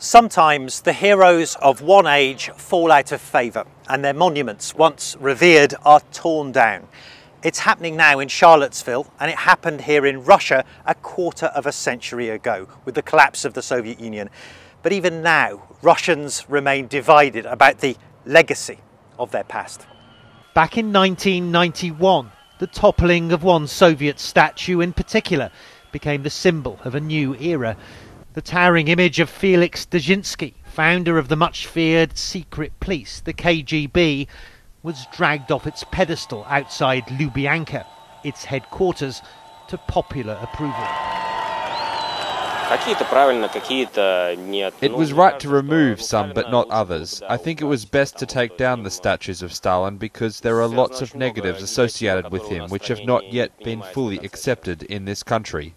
Sometimes the heroes of one age fall out of favour and their monuments, once revered, are torn down. It's happening now in Charlottesville, and it happened here in Russia a quarter of a century ago with the collapse of the Soviet Union. But even now, Russians remain divided about the legacy of their past. Back in 1991, the toppling of one Soviet statue in particular became the symbol of a new era. The towering image of Felix Dzerzhinsky, founder of the much-feared secret police, the KGB, was dragged off its pedestal outside Lubyanka, its headquarters, to popular approval. It was right to remove some but not others. I think it was best to take down the statues of Stalin because there are lots of negatives associated with him which have not yet been fully accepted in this country.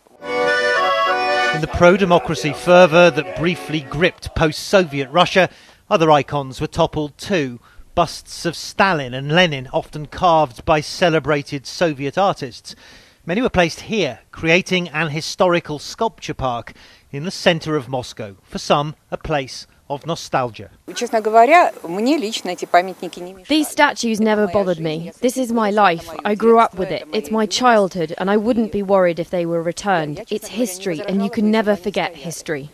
In the pro-democracy fervour that briefly gripped post-Soviet Russia, other icons were toppled too. Busts of Stalin and Lenin, often carved by celebrated Soviet artists. Many were placed here, creating an historical sculpture park in the centre of Moscow. For some, a place of nostalgia. These statues never bothered me. This is my life. I grew up with it. It's my childhood, and I wouldn't be worried if they were returned. It's history, and you can never forget history.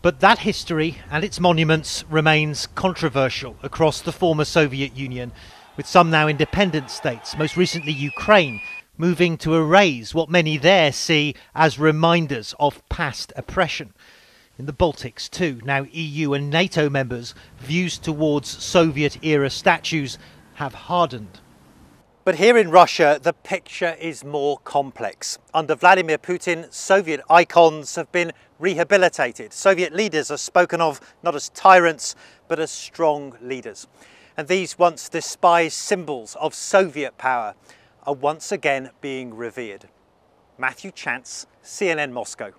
But that history and its monuments remains controversial across the former Soviet Union, with some now independent states, most recently Ukraine, moving to erase what many there see as reminders of past oppression. In the Baltics too, now EU and NATO members, views towards Soviet-era statues have hardened. But here in Russia, the picture is more complex. Under Vladimir Putin, Soviet icons have been rehabilitated. Soviet leaders are spoken of not as tyrants, but as strong leaders. And these once despised symbols of Soviet power are once again being revered. Matthew Chance, CNN Moscow.